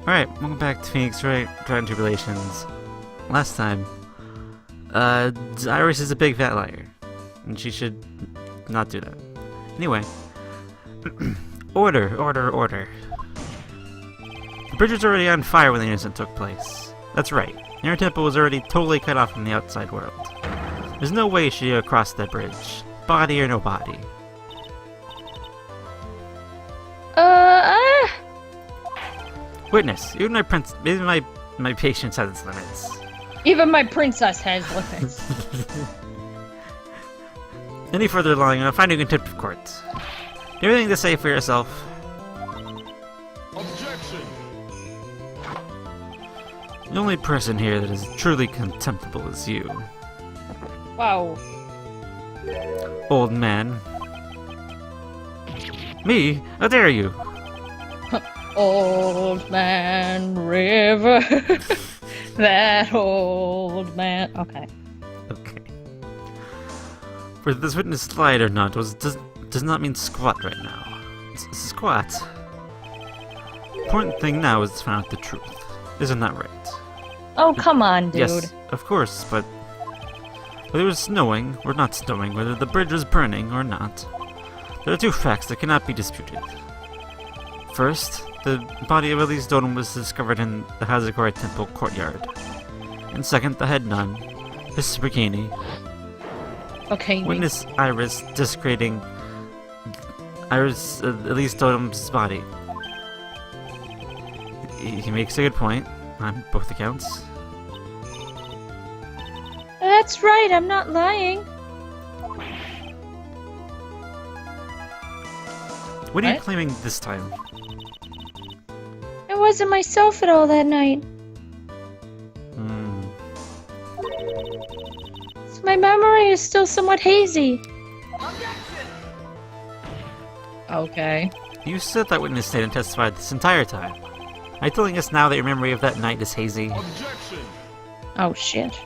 Alright, welcome back to Phoenix Wright, Tribulations. Last time, Iris is a big fat liar, and she should not do that. Anyway, order. The bridge was already on fire when the incident took place. That's right, Your temple was already totally cut off from the outside world. There's no way she could cross that bridge, body or no body. Witness, even my patience has its limits. Even my princess has limits. Any further lying, I'll find you in contempt of court. Do you have anything to say for yourself? Objection! The only person here that is truly contemptible is you. Wow. Old man. Me? How dare you? Old man river. That old man. Okay. Okay. For this witness lied or not does not mean squat right now. Squat. Important thing now is to find out the truth. Isn't that right? Oh, come on, dude. Yes, of course, but whether it was snowing or not snowing, whether the bridge was burning or not, there are two facts that cannot be disputed. First, the body of Elise Doden was discovered in the Hazakori Temple courtyard. And second, the head nun, Miss Bikini, Okay. witness Iris desecrating Elise Doden's body. He makes a good point on both accounts. That's right, I'm not lying. What are you What? claiming this time? I wasn't myself at all that night. So my memory is still somewhat hazy. Okay. You said that witness stayed and testified this entire time. Are you telling us now that your memory of that night is hazy? Objection! Oh shit.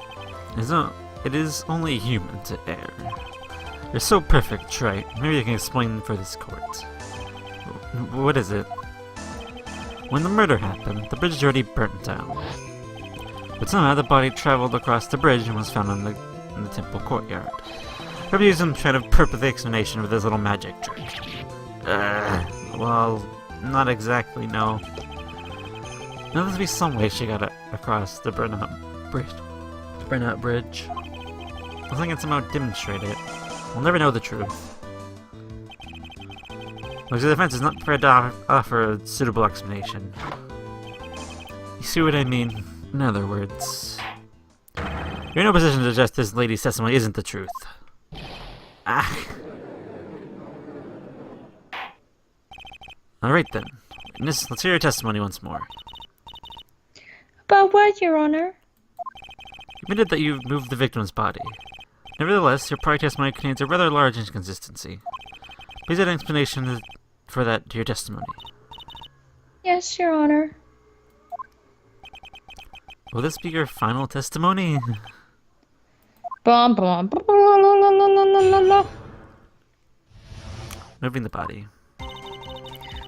It is only human to err. You're so perfect, right? Maybe you can explain for this court. What is it? When the murder happened, the bridge was already burnt down. But somehow the body traveled across the bridge and was found in the temple courtyard. Probably used some kind of perfect explanation with this little magic trick. Well, not exactly, no. There must be some way she got across the burnout bridge. I think I can somehow demonstrate it. We'll never know the truth. Because the defense is not prepared to offer a suitable explanation. You see what I mean? In other words, you're in no position to suggest this lady's testimony isn't the truth. Ah. Alright then. Let's hear your testimony once more. About what, Your Honor? You admitted that you moved the victim's body. Nevertheless, your prior testimony contains a rather large inconsistency. Please add an explanation for that to your testimony. Yes, Your Honor. Will this be your final testimony? Bum bum bum la la la la la la la. Moving the body.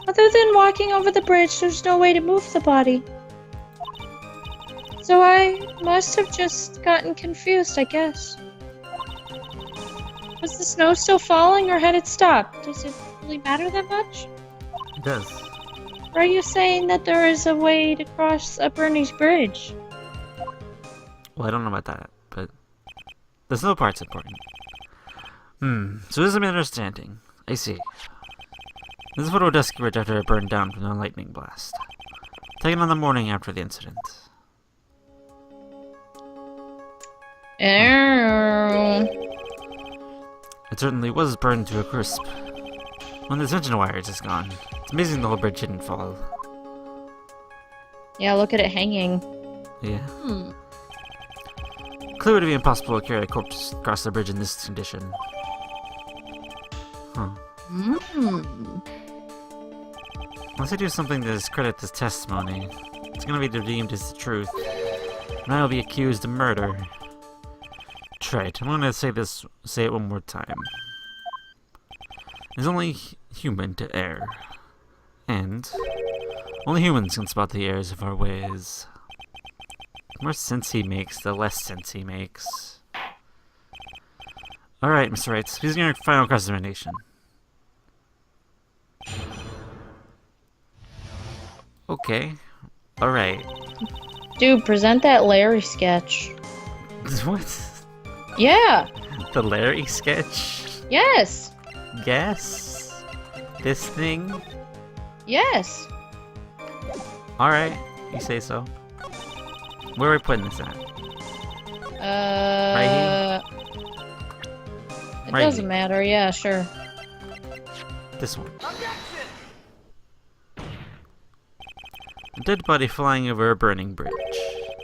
Other than walking over the bridge, there's no way to move the body. So I must have just gotten confused, I guess. Was the snow still falling or had it stopped? Does it really matter that much? It does. Or are you saying that there is a way to cross a Bernie's bridge? Well, I don't know about that, but the snow part's important. So this is a misunderstanding. I see. This is what Odesky Ridge after it burned down from the lightning blast. Taken on the morning after the incident. It certainly was burned to a crisp. When the tension wires is gone, it's amazing the whole bridge didn't fall. Yeah, look at it hanging. Yeah. Clearly, it would be impossible to carry a corpse across the bridge in this condition. Huh. Unless I do something to discredit this testimony, it's gonna be deemed as the truth, and I will be accused of murder. Right, I'm gonna say it one more time. It's only human to err. And Only humans can spot the errors of our ways. The more sense he makes, the less sense he makes. Alright, Mr. Wright, please give your final recommendation. Okay. Alright. Dude, present that Larry sketch. What? Yeah. The Larry sketch? Yes. Yes? This thing? Yes. Alright, you say so. Where are we putting this at? Right here? It Right doesn't here. matter. Yeah, sure. This one. A dead body flying over a burning bridge.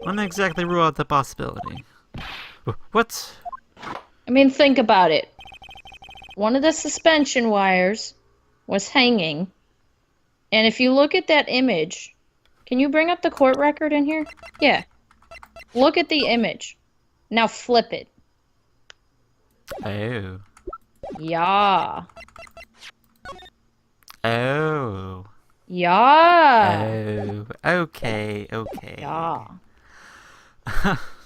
Wouldn't exactly rule out the possibility. What? I mean, think about it. One of the suspension wires was hanging. And if you look at that image, can you bring up the court record in here? Yeah. Look at the image. Now flip it. Oh. Yeah. Oh. Yeah. Oh. Okay, okay. Yeah.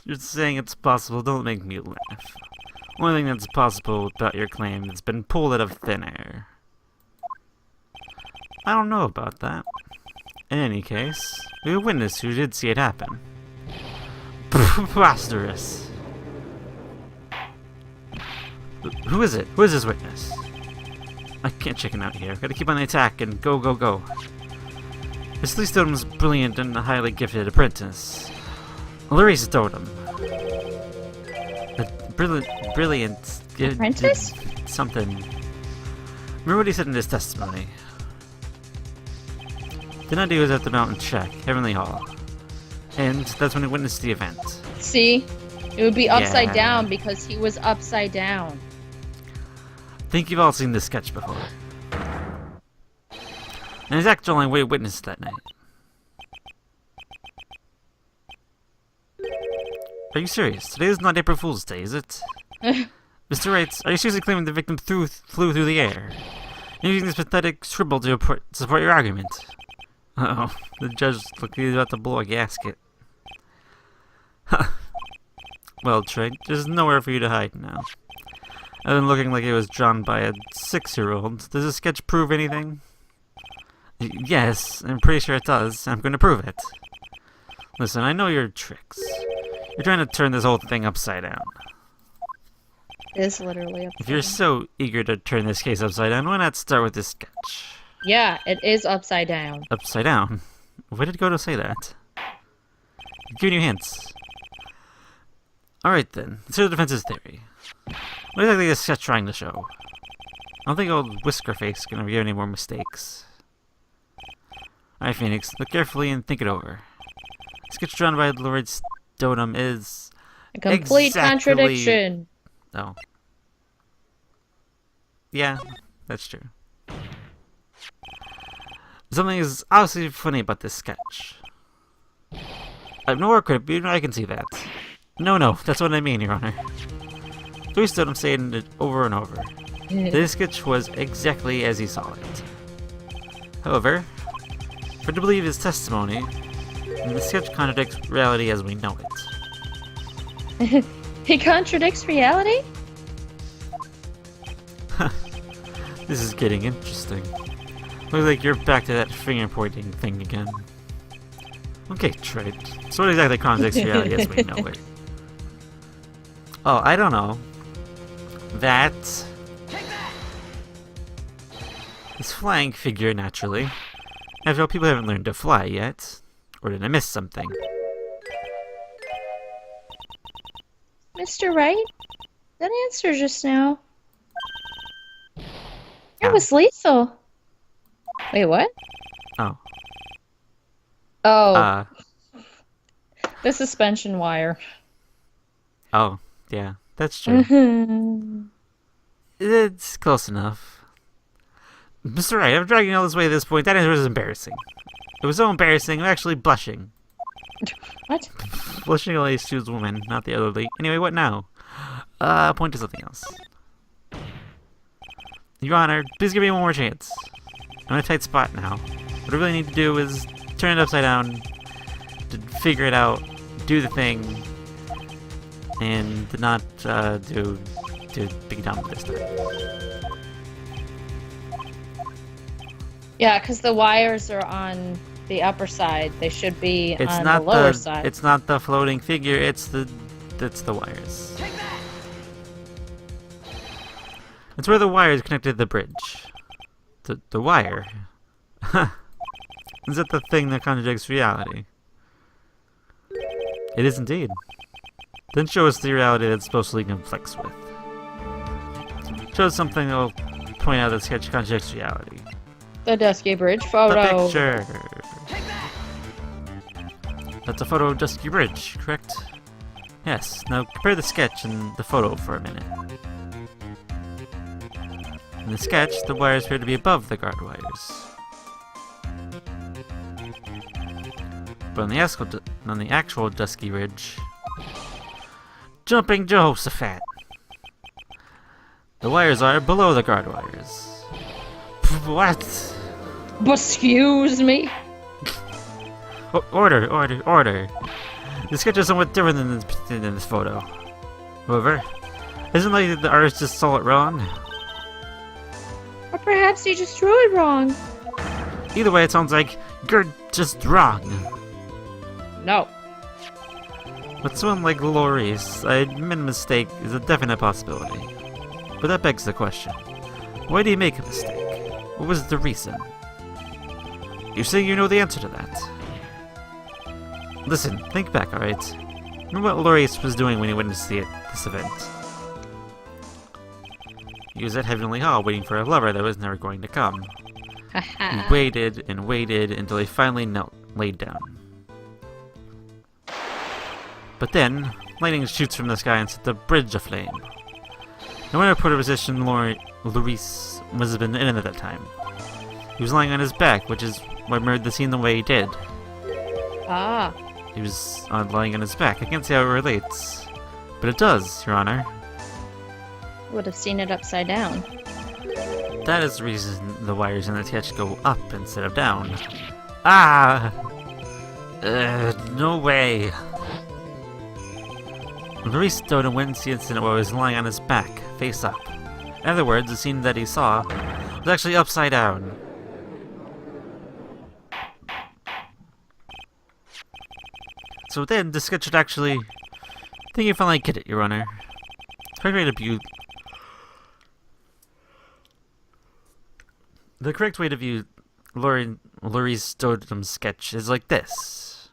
You're saying it's possible, don't make me laugh. One thing that's possible about your claim that's been pulled out of thin air. I don't know about that. In any case, we have a witness who did see it happen. Preposterous. Who is it? Who is this witness? I can't chicken out here. Gotta keep on the attack and go, go, go. This Lee Stone's brilliant and a highly gifted apprentice. Larry Stodum. Brilliant. Apprentice? Something. Remember what he said in his testimony. The night he was at the mountain check, Heavenly Hall. And that's when he witnessed the event. See? It would be upside Yeah. down because he was upside down. I think you've all seen this sketch before. And he's actually only witnessed that night. Are you serious? Today is not April Fool's Day, is it? Mr. Wright, are you seriously claiming the victim flew through the air? And using this pathetic scribble to support your argument? Uh-oh. The judge looked like he's about to blow a gasket. Well, Trey, there's nowhere for you to hide now. Other than looking like it was drawn by a 6-year-old, does this sketch prove anything? Yes, I'm pretty sure it does. I'm going to prove it. Listen, I know your tricks. You're trying to turn this whole thing upside down. It's literally If you're so eager to turn this case upside down, why not start with this sketch? Yeah, it is upside down. Upside down? Where did Goto say that? I'm giving you hints. Alright then, let's hear the defense's theory. What exactly is sketch trying to show? I don't think old Whiskerface is going to give any more mistakes. Alright, Phoenix, look carefully and think it over. The sketch drawn by Lord Stodum is... A complete contradiction. Oh. Yeah, that's true. Something is obviously funny about this sketch. Nor could it be, I can see that. No, that's what I mean, Your Honor. Louis Stodum saying it over and over. This sketch was exactly as he saw it. However, for to believe his testimony, the sketch contradicts reality as we know it. He contradicts reality? This is getting interesting. Looks like you're back to that finger-pointing thing again. Okay, Trey. So what exactly contradicts reality as we know it? Oh, I don't know. That... This flying figure, naturally. After all, people haven't learned to fly yet. Or did I miss something? Mr. Wright? That answer just now. It Ow. was lethal. Wait, what? Oh. Oh, the suspension wire. Oh, yeah. That's true. Mhm. It's close enough. Mr. Wright, I'm dragging you all this way at this point. That answer was embarrassing. It was so embarrassing, I'm actually blushing. What? Blushing only suits women, not the elderly. Anyway, what now? Point to something else. Your Honor, please give me one more chance. I'm in a tight spot now. What I really need to do is turn it upside down, to figure it out, do the thing, and did not do Big Dumb this time. Yeah, because the wires are on the upper side. They should be on the lower side. It's not the floating figure. It's the wires. It's where the wires connected to the bridge. The wire. Is it the thing that contradicts reality? It is indeed. Then show us the reality that supposedly conflicts with. Show us something that will point out that sketch contradicts reality. The Dusky Bridge photo. The picture. That's a photo of Dusky Bridge, correct? Yes. Now compare the sketch and the photo for a minute. In the sketch, the wires appear to be above the guard wires. But on the actual Dusky Ridge, Jumping Jehoshaphat, the wires are below the guard wires. What? Excuse me? Order. The sketch is somewhat different than this photo. However, isn't it like the artist just saw it wrong? Or perhaps he just drew it wrong. Either way, it sounds like you're just wrong. No. With someone like Laurice, I admit a mistake is a definite possibility. But that begs the question. Why do you make a mistake? What was the reason? You're saying you know the answer to that. Listen, think back, alright? Remember what Laurice was doing when he went to see this event? He was at Heavenly Hall waiting for a lover that was never going to come. He waited and waited until he finally laid down. But then, lightning shoots from the sky and sets the bridge aflame. No matter what position Laurice must have been in at that time. He was lying on his back, which is what made the scene the way he did. Ah. He was lying on his back. I can't see how it relates. But it does, Your Honor. Would have seen it upside down. That is the reason the wires in the sketch go up instead of down. Ah! No way. Laurice stood and witnessed the incident while he was lying on his back, face up. In other words, the scene that he saw was actually upside down. So then, the sketch should actually... I think you finally get it, Your Honor. The correct way to view... The correct way to view Laurice Stoneham's sketch is like this.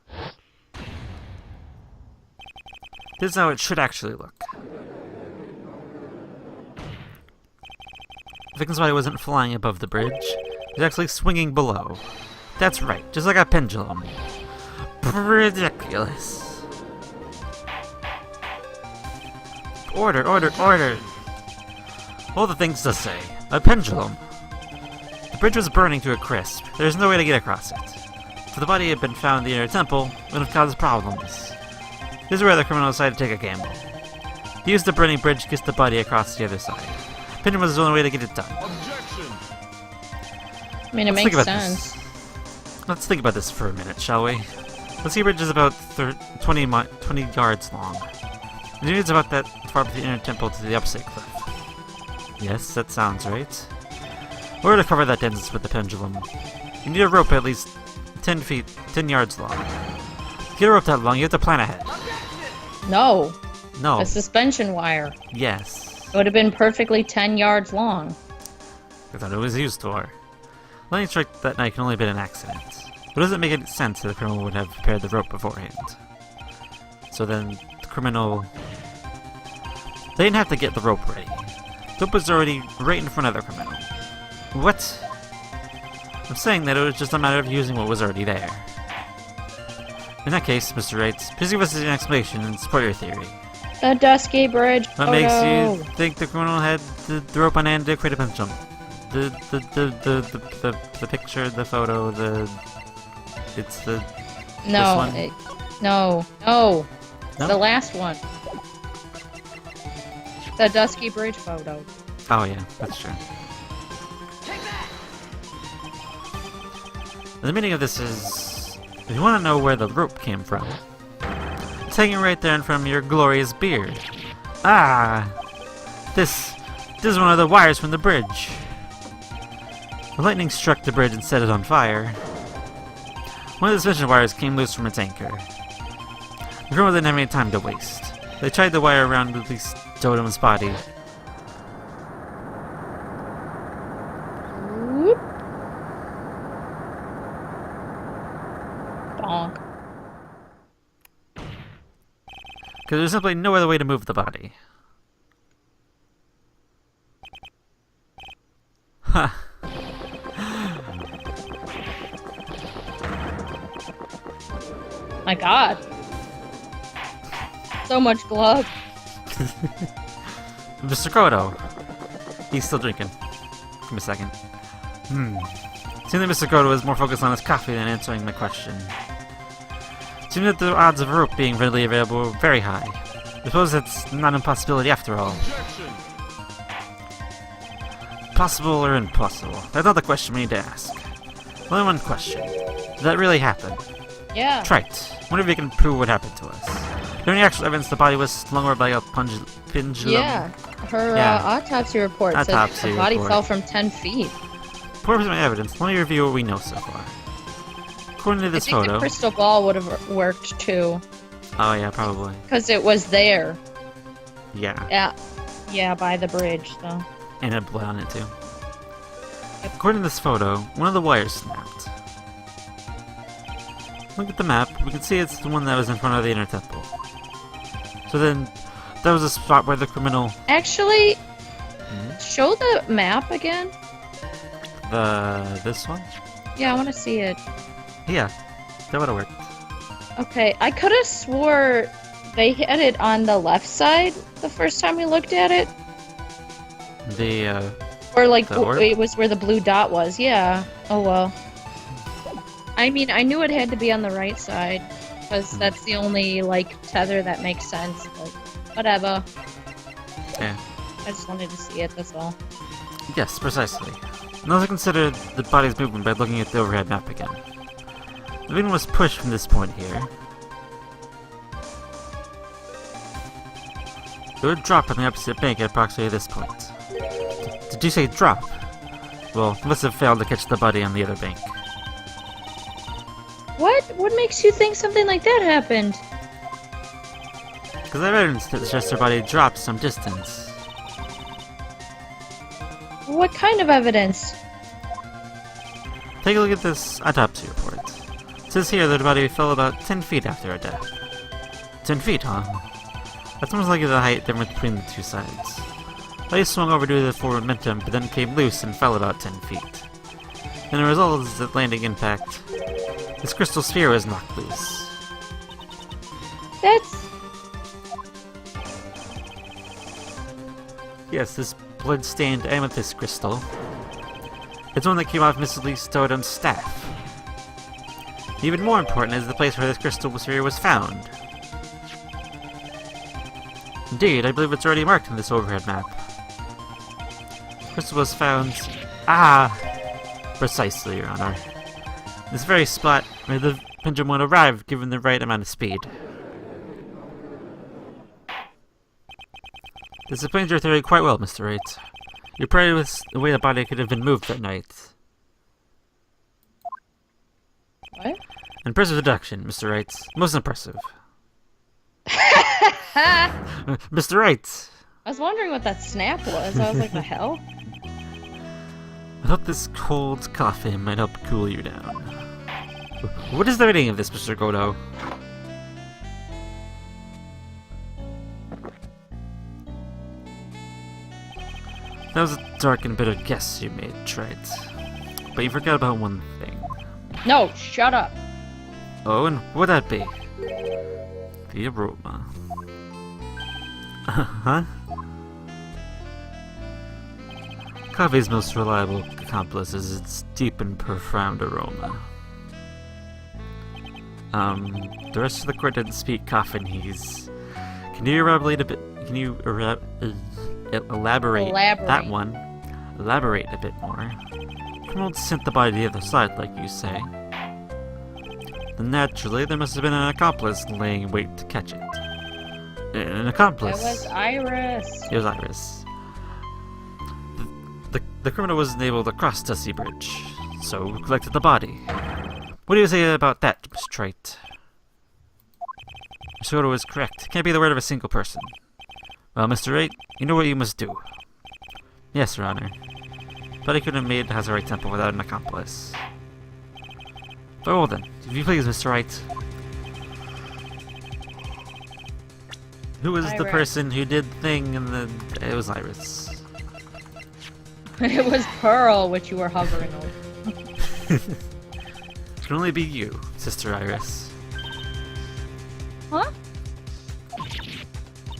This is how it should actually look. The victim's body wasn't flying above the bridge. It was actually swinging below. That's right, just like a pendulum. Ridiculous. Order. All the things to say. A pendulum. The bridge was burning to a crisp. There's no way to get across it. If the body had been found in the inner temple, it would have caused problems. This is where the criminal decided to take a gamble. He used the burning bridge to get the body across the other side. Pendulum was the only way to get it done. Objection. I mean, it makes sense. Let's think about this for a minute, shall we? The sea bridge is about 20 yards long. And it is about that far from the inner temple to the opposite cliff. Yes, that sounds right. In order to cover that distance with the pendulum, you need a rope at least 10 yards long. To get a rope that long, you have to plan ahead. No. No. A suspension wire. Yes. It would have been perfectly 10 yards long. I thought it was used for. Lightning strike that night can only have been an accident. But doesn't make any sense that the criminal would have prepared the rope beforehand. So then, the criminal... They didn't have to get the rope ready. The rope was already right in front of the criminal. What? I'm saying that it was just a matter of using what was already there. In that case, Mr. Wright, please give us an explanation and support your theory. The Dusky Bridge What makes you think the criminal had the rope on hand to create a pendulum? The picture, the photo, it's the... No, this one? No. No? The last one. The Dusky Bridge photo. Oh yeah, that's true. The meaning of this is If you want to know where the rope came from, it's hanging right there in front of your glorious beard. Ah! This is one of the wires from the bridge. The lightning struck the bridge and set it on fire. One of the suspension wires came loose from its anchor. The crew didn't have any time to waste. They tied the wire around at least Totem's body. Whoop. Bonk. Because there's simply no other way to move the body. Ha! My God. So much glove. Mr. Kodo. He's still drinking. Give me a second. Seems that Mr. Kodo is more focused on his coffee than answering my question. Seems that the odds of a rope being readily available are very high. I suppose it's not an impossibility after all. Possible or impossible? That's not the question we need to ask. Only one question. Did that really happen? Yeah. Trite. Wonder if you can prove what happened to us. Is there any actual evidence the body was slung over by a pendulum? Yeah. Her autopsy report said the body fell from 10 feet. Before we present evidence, let me review what we know so far. According to this photo... the crystal ball would have worked too. Oh yeah, probably. Because it was there. Yeah. Yeah, by the bridge, so. And had blood on it too. According to this photo, one of the wires snapped. Look at the map, we can see it's the one that was in front of the inner temple. So then, that was a spot where the criminal... Actually, show the map again. This one? Yeah, I want to see it. Yeah, that would've worked. Okay, I could have swore they had it on the left side the first time we looked at it. Or like, it was where the blue dot was, yeah. Oh well. I mean, I knew it had to be on the right side, because that's the only, like, tether that makes sense, but whatever. Yeah. I just wanted to see it, that's all. Yes, precisely. And also consider the body's movement by looking at the overhead map again. The victim was pushed from this point here. It would drop on the opposite bank at approximately this point. Did you say drop? Well, it must have failed to catch the body on the other bank. What? What makes you think something like that happened? Because I have evidence that suggests her body dropped some distance. What kind of evidence? Take a look at this autopsy report. It says here that her body fell about 10 feet after her death. 10 feet, huh? That's almost like the height difference between the two sides. The body swung over due to the forward momentum, but then came loose and fell about 10 feet. And the result is that landing impact, this crystal sphere was knocked loose. That's... Yes, this blood-stained amethyst crystal. It's one that came off Mrs. Lee's totem's staff. Even more important is the place where this crystal sphere was found. Indeed, I believe it's already marked in this overhead map. The crystal was found... Precisely, Your Honor. This very spot where the pendulum would arrive given the right amount of speed. This explains your theory quite well, Mr. Wright. You're proud with the way the body could have been moved that night. What? Impressive deduction, Mr. Wright. Most impressive. Mr. Wright! I was wondering what that snap was. I was like, the hell? I thought this cold coffee might help cool you down. What is the rating of this, Mr. Godo? That was a dark and bitter guess you made, Trite. But you forgot about one thing. No, shut up. Oh, and what'd that be? The aroma. Huh? Coffee's most reliable accomplice is its deep and profound aroma. The rest of the court didn't speak Coffinese. Can you elaborate a bit? Can you elaborate that one? Elaborate a bit more. Criminals sent the body to the other side, like you say. And naturally, there must have been an accomplice laying in wait to catch it. An accomplice? It was Iris. It was Iris. The criminal wasn't able to cross Dusty Bridge, so we collected the body. What do you say about that, Mr. Wright? Mr. Odo is correct. Can't be the word of a single person. Well, Mr. Wright, you know what you must do. Yes, Your Honor. But I couldn't have made Hazard Temple without an accomplice. But well then, if you please, Mr. Wright. Who was the Iris. person who did the thing and the... It was Iris. It was Pearl, which you were hovering over. It can only be you, Sister Iris. Huh?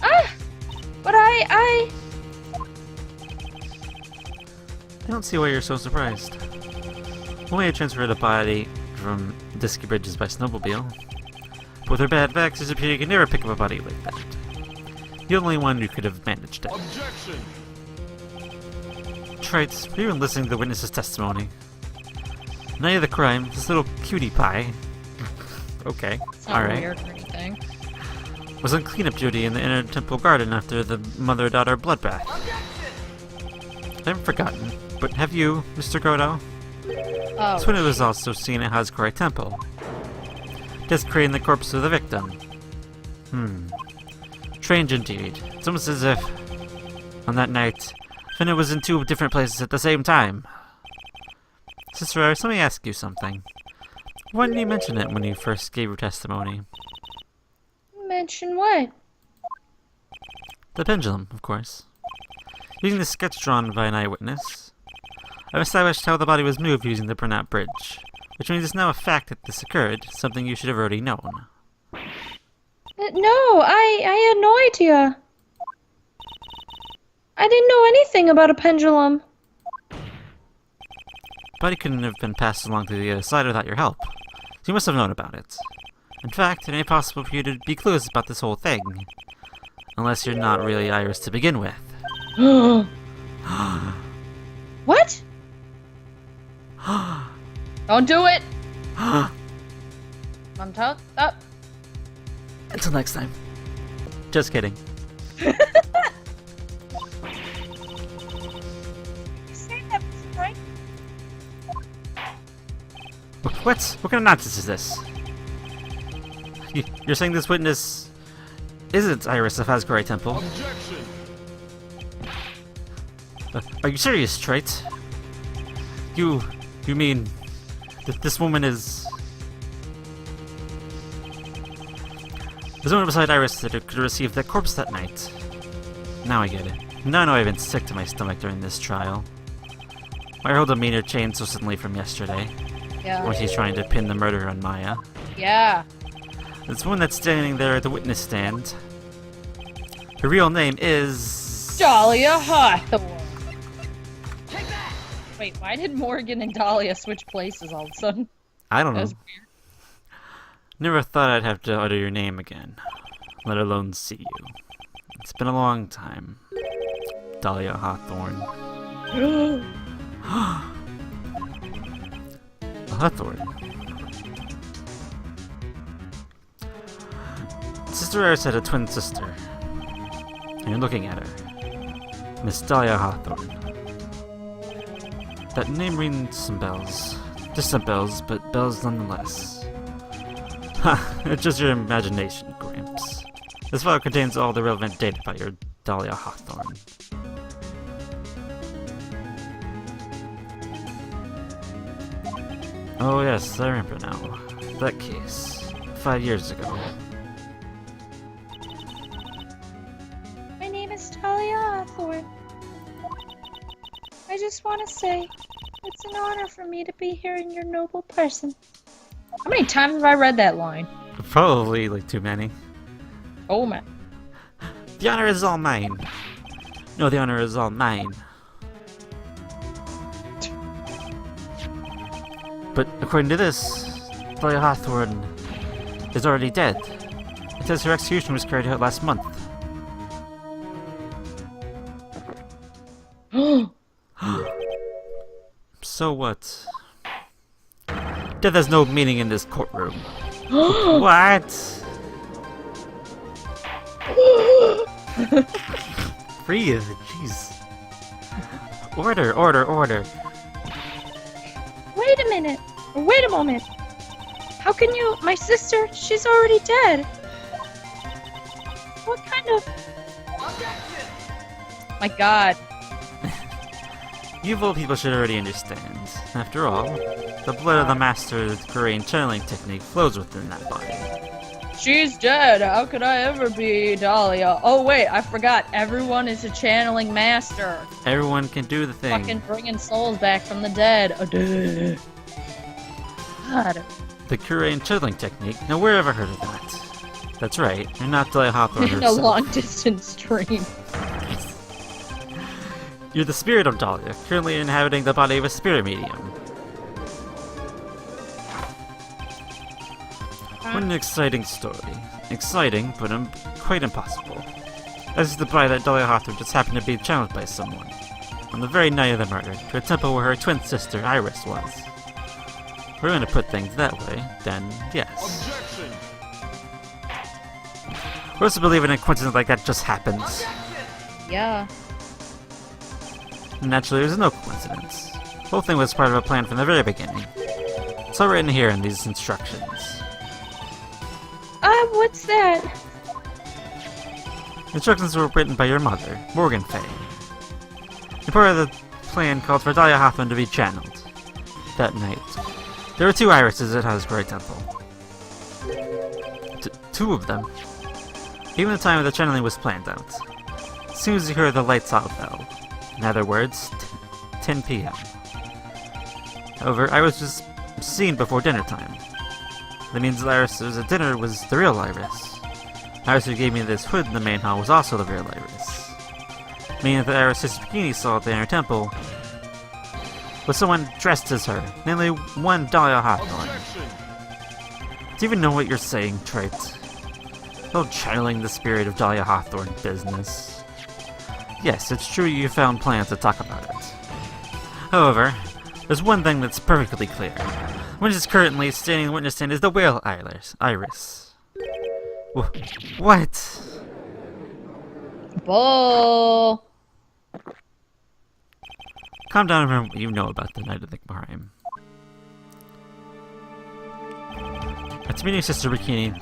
Ah! But I don't see why you're so surprised. Only I transferred a body from Disky Bridges by snowmobile. But with her bad back, it appears you can never pick up a body like that. The only one who could have managed it. Objection! Trite, were you even listening to the witness's testimony? Night of the crime, this little cutie pie. Okay, it's not alright. weird or anything. Was on cleanup duty in the inner temple garden after the mother-daughter bloodbath. I haven't forgotten, but have you, Mr. Godo? Oh, This window was also seen at Hazkori Temple, desecrating the corpse of the victim. Strange indeed. It's almost as if, on that night, Finna was in two different places at the same time. Sister Iris, let me ask you something. Why didn't you mention it when you first gave your testimony? mention what? The pendulum, of course. Using the sketch drawn by an eyewitness, I've established how the body was moved using the burnout bridge, which means it's now a fact that this occurred, something you should have already known. No, I had no idea. I didn't know anything about a pendulum. Body couldn't have been passed along to the other side without your help, so you must have known about it. In fact, it ain't possible for you to be clueless about this whole thing. Unless you're not really Iris to begin with. What? Don't do it! I'm tough. Up. Until next time. Just kidding. You say that was right? What? What kind of nonsense is this? You're saying this witness isn't Iris of Hazgari Temple? Objection! Are you serious, Trite? You mean that this woman is... There's no one beside Iris that could receive that corpse that night. Now I get it. Now I know I've been sick to my stomach during this trial. My whole demeanor changed so suddenly from yesterday, Yeah. when she's trying to pin the murder on Maya. Yeah. This woman that's standing there at the witness stand, her real name is... Dahlia Hawthorne. Wait, why did Morgan and Dahlia switch places all of a sudden? I don't That know. was weird. Never thought I'd have to utter your name again, let alone see you. It's been a long time. Dahlia Hawthorne. Hawthorne. Sister Iris had a twin sister. And you're looking at her. Miss Dahlia Hawthorne. That name rings some bells. Distant bells, but bells nonetheless. Ha! It's just your imagination, Gramps. This file contains all the relevant data about your Dahlia Hawthorne. Oh yes, I remember now. That case. 5 years ago. My name is Dahlia Hawthorne. I just want to say, it's an honor for me to be here in your noble person. How many times have I read that line? Probably like too many. Oh man. The honor is all mine. No, the honor is all mine. But according to this, Dahlia Hawthorne is already dead. It says her execution was carried out last month. So what? Death has no meaning in this courtroom. What? Breathe, jeez. Order, order, order. Wait a minute. Wait a moment. How can you... My sister, she's already dead. What kind of... My god. You old people should already understand. After all, the blood of the master of the Korean channeling technique flows within that body. She's dead. How could I ever be Dahlia? Oh wait, I forgot. Everyone is a channeling master. Everyone can do the thing. Fucking bringing souls back from the dead. God. The Korean channeling technique? Now where have I heard of that? That's right, you're not Dahlia Hawthorne In a herself. long distance stream. You're the spirit of Dahlia, currently inhabiting the body of a spirit medium. What an exciting story. Exciting, but quite impossible. As is the body that Dahlia Hawthorne just happened to be channeled by someone, on the very night of the murder, to a temple where her twin sister, Iris, was. If we're going to put things that way, then yes. Objection! We're supposed to believe in a coincidence like that just happens. Yeah. Naturally, there's no coincidence. The whole thing was part of a plan from the very beginning. It's all written here in these instructions. What's that? Instructions were written by your mother, Morgan Fay. And part of the plan called for Dahlia Hawthorne to be channeled. That night, there were 2 irises at Hasbro Temple. Two of them. Even the time of the channeling was planned out. As soon as you heard the lights out bell. In other words, 10 p.m. However, I was just seen before dinner time. That means the Iris who was at dinner was the real Iris. Iris who gave me this hood in the main hall was also the real Iris. Meaning that the Iris Sister Bikini saw at the inner temple was someone dressed as her, namely one Dahlia Hawthorne. Objection! Do you even know what you're saying, Trite? Oh, channeling the spirit of Dahlia Hawthorne business. Yes, it's true you found plans to talk about it. However, there's one thing that's perfectly clear. Which is currently standing in the witness stand is the whale Iris. What? Bull. Calm down and remember what you know about the night of the crime. After meeting Sister Bikini, the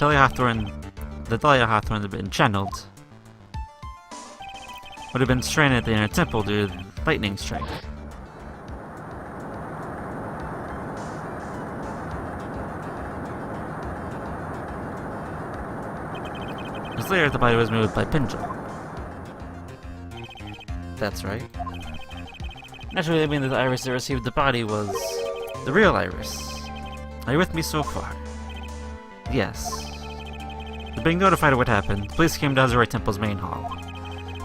Dahlia Hawthorne had been channeled. Would have been stranded at the inner temple due to the lightning strike. Years later, the body was moved by Pinjal. That's right. Naturally, I mean that the Iris that received the body was the real Iris. Are you with me so far? Yes. After being notified of what happened, the police came to Wright Temple's main hall.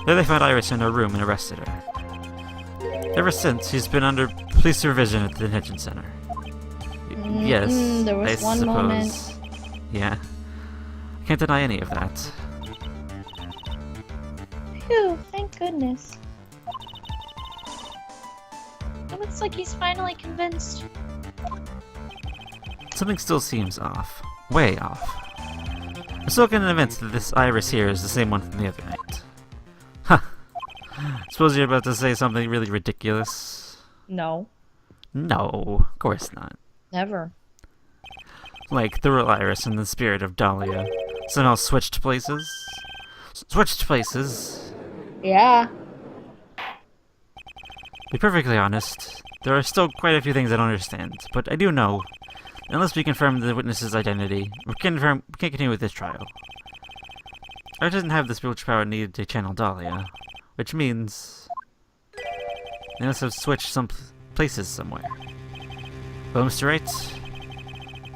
There they found Iris in her room and arrested her. Ever since, she's been under police supervision at the detention center. Yes, there was I one suppose. moment. Yeah. I can't deny any of that. Phew, thank goodness. It looks like he's finally convinced. Something still seems off. Way off. I'm still convinced that this Iris here is the same one from the other night. Huh. Suppose you're about to say something really ridiculous? No, No, of course not. never. Like the real Iris and the spirit of Dahlia somehow switched places? Switched places? Yeah. To be perfectly honest, there are still quite a few things I don't understand, but I do know, unless we confirm the witness's identity, we can't continue with this trial. Art doesn't have the spiritual power needed to channel Dahlia, which means they must have switched some places somewhere. But Mr. Wright,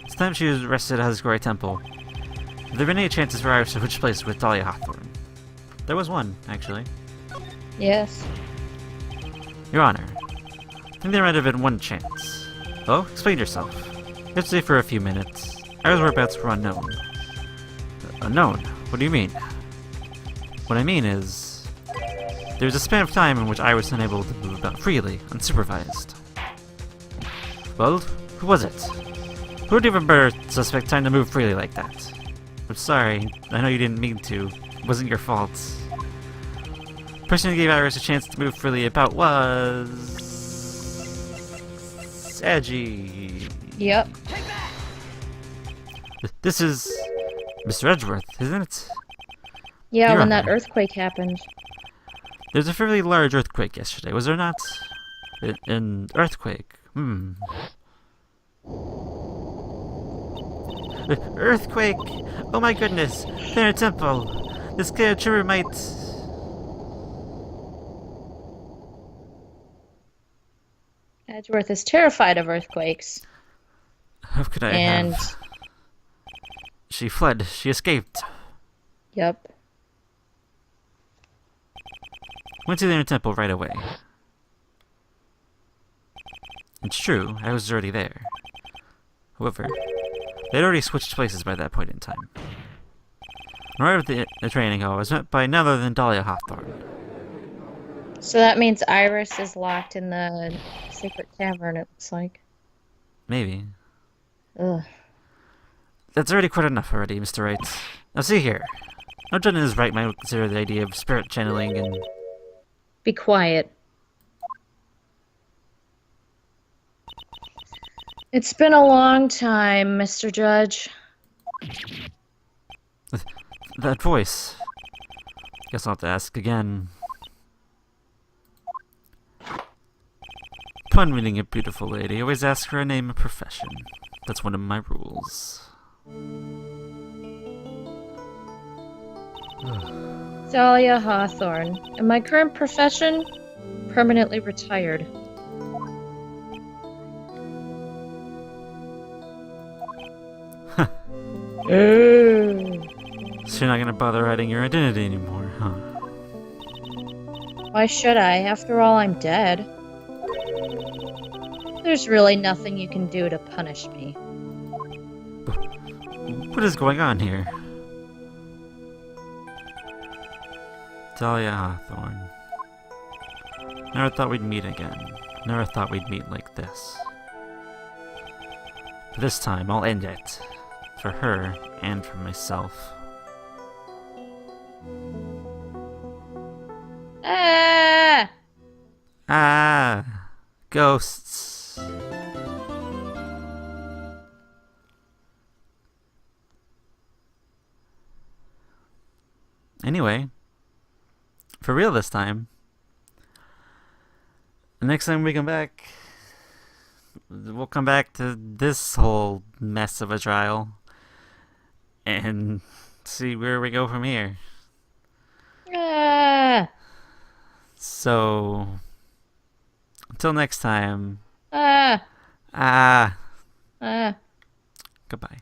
it's time she was arrested at Hasgori Temple. Have there been any chances for Iris to switch places with Dahlia Hawthorne? There was one, actually. Yes. Your Honor, I think there might have been one chance. Oh, explain yourself. You have to stay for a few minutes. Iris' whereabouts were unknown. Unknown? What do you mean? What I mean is, there was a span of time in which Iris was unable to move about freely, unsupervised. Well, who was it? Who would give a murder suspect time to move freely like that? I'm sorry. I know you didn't mean to. It wasn't your fault. The person who gave Iris a chance to move freely about was... Edgy. Yep. This is... Mr. Edgeworth, isn't it? Yeah, Your when that Honor. earthquake happened. There was a fairly large earthquake yesterday, was there not? An earthquake. Earthquake! Oh my goodness! They're in a temple! This creature might... Edgeworth is terrified of earthquakes. How could I And, have... She fled. She escaped. yep. Went to the inner temple right away. It's true, I was already there. However, they'd already switched places by that point in time. When I arrived at the training hall, I was met by none other than Dahlia Hawthorne. So that means Iris is locked in the secret cavern, it looks like. Maybe. Ugh. That's already quite enough already, Mr. Wright. Now see here. No judge in his right mind would consider the idea of spirit channeling and... Be quiet. It's been a long time, Mr. Judge. That voice. Guess I'll have to ask again. Upon meeting a beautiful lady, always ask her a name and profession. That's one of my rules. Dahlia Hawthorne. And my current profession? Permanently retired. So you're not gonna bother hiding your identity anymore, huh? Why should I? After all, I'm dead. There's really nothing you can do to punish me. What is going on here? Dahlia Hawthorne. Never thought we'd meet again. Never thought we'd meet like this. But this time, I'll end it. For her, and for myself. Ah! Ah! Ghosts! Anyway, for real this time. The next time we come back, we'll come back to this whole mess of a trial and see where we go from here. Ah! So, until next time, Ah! ah, Ah! goodbye.